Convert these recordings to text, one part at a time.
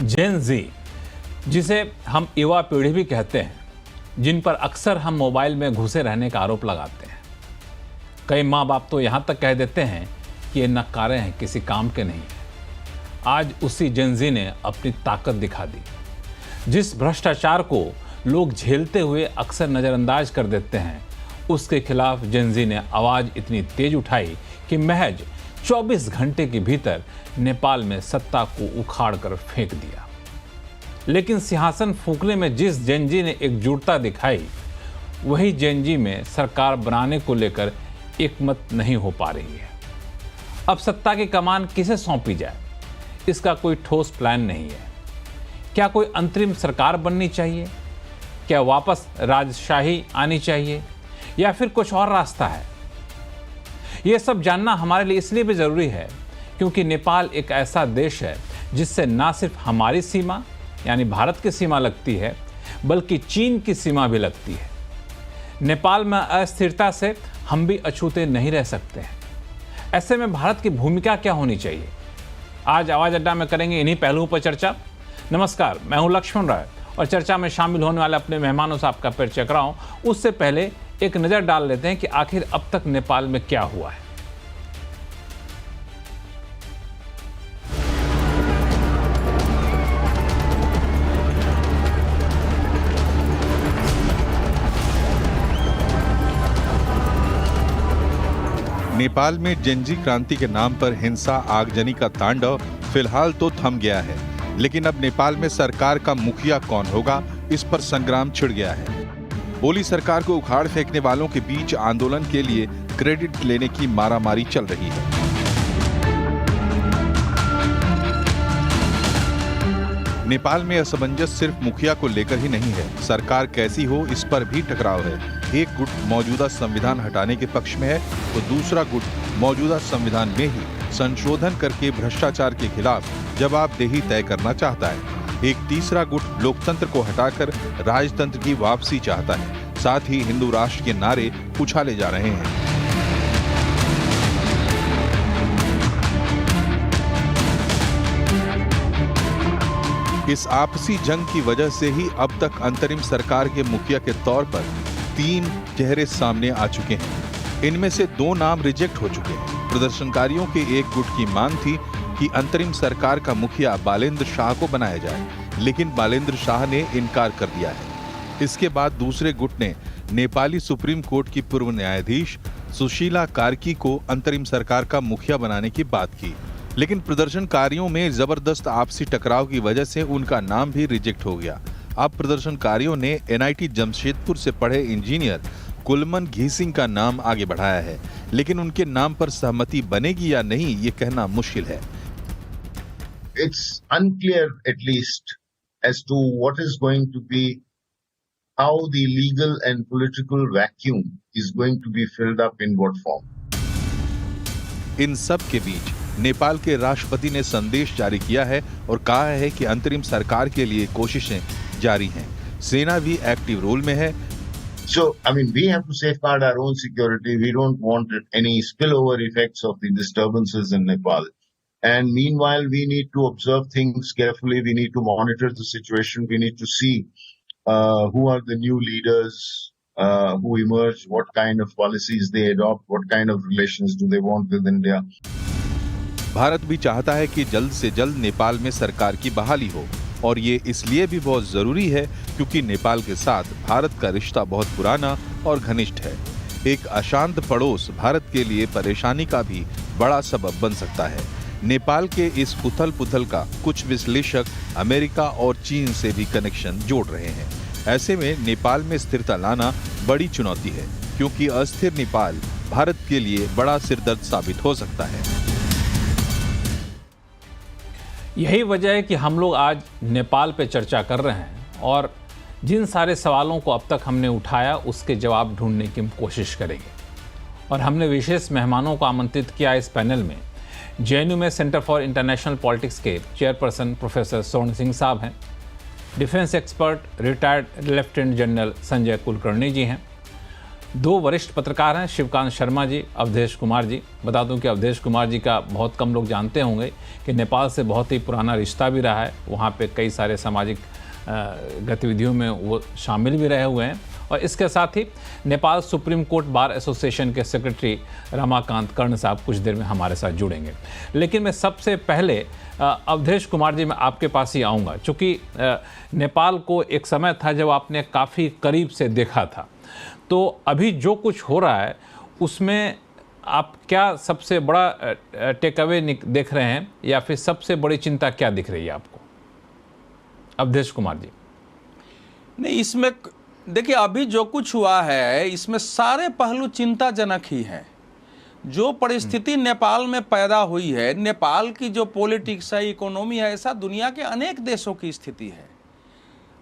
जेन जी, जिसे हम युवा पीढ़ी भी कहते हैं, जिन पर अक्सर हम मोबाइल में घुसे रहने का आरोप लगाते हैं। कई माँ बाप तो यहाँ तक कह देते हैं कि ये नक्कारे हैं, किसी काम के नहीं हैं। आज उसी जेन जी ने अपनी ताकत दिखा दी। जिस भ्रष्टाचार को लोग झेलते हुए अक्सर नज़रअंदाज कर देते हैं, उसके खिलाफ जेन जी ने आवाज़ इतनी तेज उठाई कि महज 24 घंटे के भीतर नेपाल में सत्ता को उखाड़ कर फेंक दिया। लेकिन सिंहासन फूंकने में जिस जेन जी ने एकजुटता दिखाई, वही जेन जी में सरकार बनाने को लेकर एकमत नहीं हो पा रही है। अब सत्ता की कमान किसे सौंपी जाए, इसका कोई ठोस प्लान नहीं है। क्या कोई अंतरिम सरकार बननी चाहिए? क्या वापस राजशाही आनी चाहिए, या फिर कुछ और रास्ता है? यह सब जानना हमारे लिए इसलिए भी जरूरी है क्योंकि नेपाल एक ऐसा देश है जिससे ना सिर्फ हमारी सीमा यानी भारत की सीमा लगती है, बल्कि चीन की सीमा भी लगती है। नेपाल में अस्थिरता से हम भी अछूते नहीं रह सकते हैं। ऐसे में भारत की भूमिका क्या होनी चाहिए? आज आवाज अड्डा में करेंगे इन्हीं पहलुओं पर चर्चा। नमस्कार, मैं हूं लक्ष्मण राय और चर्चा में शामिल होने वाले अपने मेहमानों से आपका परिचय कराऊं उससे पहले एक नज़र डाल लेते हैं कि आखिर अब तक नेपाल में क्या हुआ है। नेपाल में जेनजी क्रांति के नाम पर हिंसा आगजनी का तांडव फिलहाल तो थम गया है, लेकिन अब नेपाल में सरकार का मुखिया कौन होगा, इस पर संग्राम छिड़ गया है। ओली सरकार को उखाड़ फेंकने वालों के बीच आंदोलन के लिए क्रेडिट लेने की मारामारी चल रही है। नेपाल में असमंजस सिर्फ मुखिया को लेकर ही नहीं है, सरकार कैसी हो इस पर भी टकराव है। एक गुट मौजूदा संविधान हटाने के पक्ष में है तो दूसरा गुट मौजूदा संविधान में ही संशोधन करके भ्रष्टाचार के खिलाफ जवाबदेही तय करना चाहता है। एक तीसरा गुट लोकतंत्र को हटाकर राजतंत्र की वापसी चाहता है। साथ ही हिंदू राष्ट्र के नारे उछाले जा रहे हैं। इस आपसी जंग की वजह से ही अब तक अंतरिम सरकार के मुखिया के तौर पर 3 चेहरे सामने आ चुके हैं। इनमें से 2 नाम रिजेक्ट हो चुके हैं। प्रदर्शनकारियों के एक गुट की मांग थी कि अंतरिम सरकार का मुखिया बालेंद्र शाह को बनाया जाए, लेकिन बालेंद्र शाह ने इनकार कर दिया है। इसके बाद दूसरे गुट ने नेपाली सुप्रीम कोर्ट की पूर्व न्यायाधीश सुशीला कार्की को अंतरिम सरकार का मुखिया बनाने की बात की, लेकिन प्रदर्शनकारियों में जबरदस्त आपसी टकराव की वजह से उनका नाम भी रिजेक्ट हो गया। अब प्रदर्शनकारियों ने एनआईटी जमशेदपुर से पढ़े इंजीनियर कुलमन घीसिंग का नाम आगे बढ़ाया है, लेकिन उनके नाम पर सहमति बनेगी या नहीं, ये कहना मुश्किल है। It's unclear at least as to what is going to be, how the legal and political vacuum is going to be filled up in what form. इन सब के बीच नेपाल के राष्ट्रपति ने संदेश जारी किया है और कहा है कि अंतरिम सरकार के लिए कोशिशें जारी हैं। सेना भी एक्टिव रोल में है। So, we have to safeguard our own security. We don't want any spillover effects of the disturbances in Nepal. And meanwhile, we need to observe things carefully. We need to monitor the situation. We need to see who are the new leaders who emerge, what kind of policies they adopt, what kind of relations do they want with India. Bharat भी चाहता है कि जल्द से जल्द नेपाल में सरकार की बहाली हो, और ये इसलिए भी बहुत जरूरी है क्योंकि नेपाल के साथ भारत का रिश्ता बहुत पुराना और घनिष्ठ है। एक अशांत पड़ोस भारत के लिए परेशानी का भी बड़ा सबब बन सकता है। नेपाल के इस उथल पुथल का कुछ विश्लेषक अमेरिका और चीन से भी कनेक्शन जोड़ रहे हैं। ऐसे में नेपाल में स्थिरता लाना बड़ी चुनौती है, क्योंकि अस्थिर नेपाल भारत के लिए बड़ा सिरदर्द साबित हो सकता है। यही वजह है कि हम लोग आज नेपाल पे चर्चा कर रहे हैं और जिन सारे सवालों को अब तक हमने उठाया उसके जवाब ढूंढने की हम कोशिश करेंगे। और हमने विशेष मेहमानों को आमंत्रित किया इस पैनल में। जेएनयू में सेंटर फॉर इंटरनेशनल पॉलिटिक्स के चेयरपर्सन प्रोफेसर स्वर्ण सिंह साहब हैं, defence expert retired lieutenant general Sanjay Kulkarni ji हैं, दो वरिष्ठ पत्रकार हैं, शिवकांत शर्मा जी, अवधेश कुमार जी। बता दूं कि अवधेश कुमार जी का बहुत कम लोग जानते होंगे कि नेपाल से बहुत ही पुराना रिश्ता भी रहा है। वहाँ पे कई सारे सामाजिक गतिविधियों में वो शामिल भी रहे हुए हैं। और इसके साथ ही Nepal supreme court bar association के सेक्रेटरी रमाकांत कर्ण साहब कुछ देर में हमारे साथ जुड़ेंगे। लेकिन मैं सबसे पहले अवधेश कुमार जी, मैं आपके पास ही आऊँगा, चूँकि नेपाल को एक समय था जब आपने काफ़ी करीब से देखा था, तो अभी जो कुछ हो रहा है उसमें आप क्या सबसे बड़ा टेक अवे देख रहे हैं, या फिर सबसे बड़ी चिंता क्या दिख रही है आपको? अवधेश कुमार जी। नहीं, इसमें देखिए अभी जो कुछ हुआ है इसमें सारे पहलू चिंताजनक ही हैं। जो परिस्थिति नेपाल में पैदा हुई है, नेपाल की जो पॉलिटिक्स है, इकोनॉमी है, ऐसा दुनिया के अनेक देशों की स्थिति है।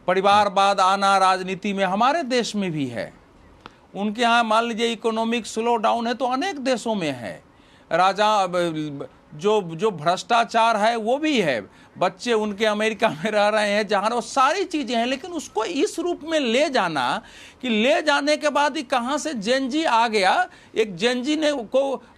परिवारवाद आना राजनीति में हमारे देश में भी है। उनके यहाँ मान लीजिए इकोनॉमिक स्लो डाउन है तो अनेक देशों में है। राजा जो भ्रष्टाचार है वो भी है। बच्चे उनके अमेरिका में रह रहे हैं जहाँ वो सारी चीज़ें हैं, लेकिन उसको इस रूप में ले जाना कि ले जाने के बाद ही कहाँ से जेनजी आ गया, एक जेनजी ने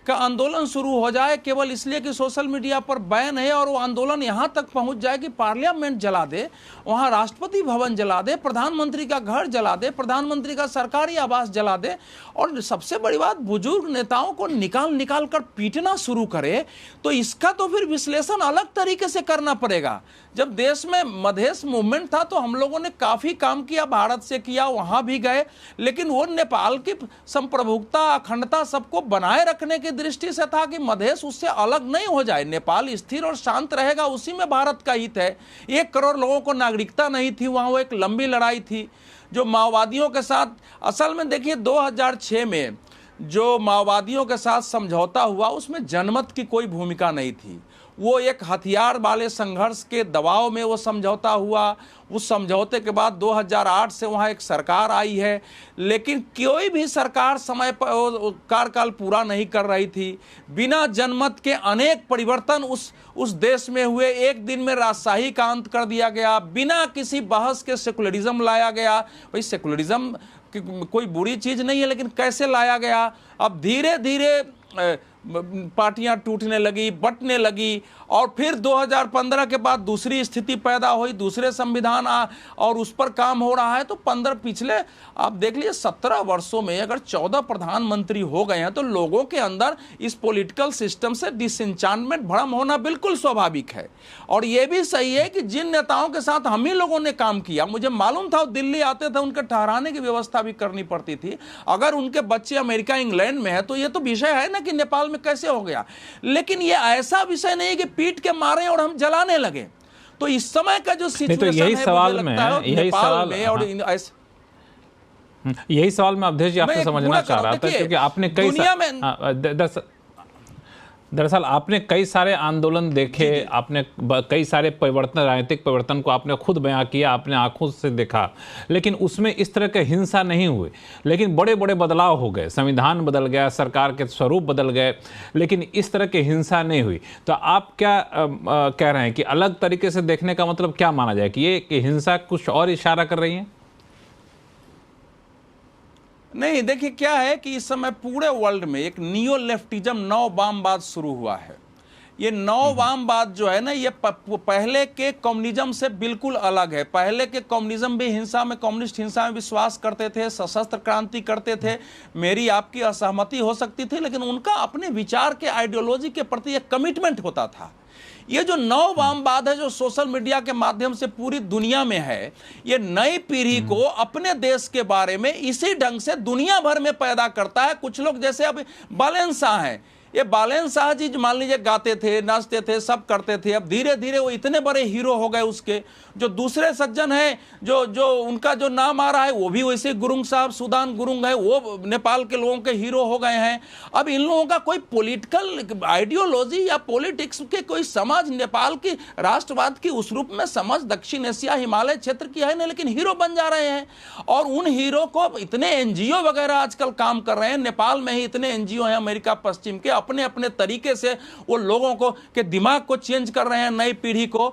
का आंदोलन शुरू हो जाए केवल इसलिए कि सोशल मीडिया पर बैन है, और वो आंदोलन यहाँ तक पहुँच जाए कि पार्लियामेंट जला दे, वहाँ राष्ट्रपति भवन जला दे, प्रधानमंत्री का घर जला दे, प्रधानमंत्री का सरकारी आवास जला दे, और सबसे बड़ी बात बुजुर्ग नेताओं को निकाल कर पीटना शुरू करे। तो इसका तो फिर विश्लेषण अलग तरीके से करना पड़ेगा। जब देश में मधेश मूवमेंट था तो हम लोगों ने काफ़ी काम किया, भारत से किया, वहाँ भी गए, लेकिन वो नेपाल की संप्रभुता अखंडता सबको बनाए रखने की दृष्टि से था कि मधेश उससे अलग नहीं हो जाए। नेपाल स्थिर और शांत रहेगा, उसी में भारत का हित है। 1 करोड़ लोगों को नागरिकता नहीं थी वहाँ, वो एक लंबी लड़ाई थी जो माओवादियों के साथ, असल में देखिए 2006 में जो माओवादियों के साथ समझौता हुआ उसमें जनमत की कोई भूमिका नहीं थी। वो एक हथियार वाले संघर्ष के दबाव में वो समझौता हुआ। उस समझौते के बाद 2008 से वहाँ एक सरकार आई है, लेकिन कोई भी सरकार समय पर कार्यकाल पूरा नहीं कर रही थी। बिना जनमत के अनेक परिवर्तन उस देश में हुए। एक दिन में राजशाही का अंत कर दिया गया, बिना किसी बहस के सेकुलरिज्म लाया गया। भाई सेकुलरिज्म कोई बुरी चीज़ नहीं है, लेकिन कैसे लाया गया? अब धीरे धीरे पार्टियां टूटने लगी, बंटने लगी, और फिर 2015 के बाद दूसरी स्थिति पैदा हुई, दूसरे संविधान और उस पर काम हो रहा है। तो पिछले आप देख लीजिए 17 वर्षों में अगर 14 प्रधानमंत्री हो गए हैं तो लोगों के अंदर इस पॉलिटिकल सिस्टम से डिसएंचांटमेंट, भ्रम होना बिल्कुल स्वाभाविक है। और ये भी सही है कि जिन नेताओं के साथ हम ही लोगों ने काम किया, मुझे मालूम था वो दिल्ली आते थे, उनके ठहराने की व्यवस्था भी करनी पड़ती थी। अगर उनके बच्चे अमेरिका इंग्लैंड में है तो ये तो विषय है ना कि नेपाल में कैसे हो गया। लेकिन ये ऐसा विषय नहीं है कि पीट के मारे और हम जलाने लगे। तो इस समय का जो सिचुएशन है, यही सवाल मुझे में लगता है यही नेपाल सवाल में और यही सवाल मैं अवधेश जी आपसे समझना चाह रहा था, क्योंकि आपने कई दुनिया में दरअसल आपने कई सारे आंदोलन देखे, आपने कई सारे परिवर्तन, राजनीतिक परिवर्तन को आपने खुद बयां किया, आपने आंखों से देखा, लेकिन उसमें इस तरह के हिंसा नहीं हुई। लेकिन बड़े बड़े बदलाव हो गए, संविधान बदल गया, सरकार के स्वरूप बदल गए, लेकिन इस तरह की हिंसा नहीं हुई। तो आप क्या कह रहे हैं कि अलग तरीके से देखने का मतलब क्या माना जाए, कि ये कि हिंसा कुछ और इशारा कर रही है? नहीं, देखिए क्या है कि इस समय पूरे वर्ल्ड में एक नियो लेफ्टिज्म, नव वामवाद शुरू हुआ है। ये नव वामवाद जो है ना, ये पहले के कम्युनिज्म से बिल्कुल अलग है। पहले के कम्युनिज्म भी हिंसा में, कम्युनिस्ट हिंसा में विश्वास करते थे, सशस्त्र क्रांति करते थे। मेरी आपकी असहमति हो सकती थी, लेकिन उनका अपने विचार के, आइडियोलॉजी के प्रति एक कमिटमेंट होता था। ये जो नव वामवाद है जो सोशल मीडिया के माध्यम से पूरी दुनिया में है, ये नई पीढ़ी को अपने देश के बारे में इसी ढंग से दुनिया भर में पैदा करता है। कुछ लोग जैसे अब बालेन शाह हैं, ये बालेन शाह जी मान लीजिए गाते थे, नाचते थे, सब करते थे। अब धीरे धीरे वो इतने बड़े हीरो हो गए। उसके जो दूसरे सज्जन हैं, जो उनका जो नाम आ रहा है वो भी वैसे गुरुंग साहब, सुदान गुरुंग है, वो नेपाल के लोगों के हीरो हो गए हैं। अब इन लोगों का कोई पॉलिटिकल आइडियोलॉजी या पॉलिटिक्स के कोई समझ, नेपाल की राष्ट्रवाद की उस रूप में समझ दक्षिण एशिया, हिमालय क्षेत्र की है नहीं, लेकिन हीरो बन जा रहे हैं। और उन हीरो को इतने एनजीओ वगैरह आजकल काम कर रहे हैं। नेपाल में ही इतने एनजीओ हैं अमेरिका पश्चिम के, अपने अपने तरीके से वो लोगों को के दिमाग को चेंज कर रहे हैं, नई पीढ़ी को।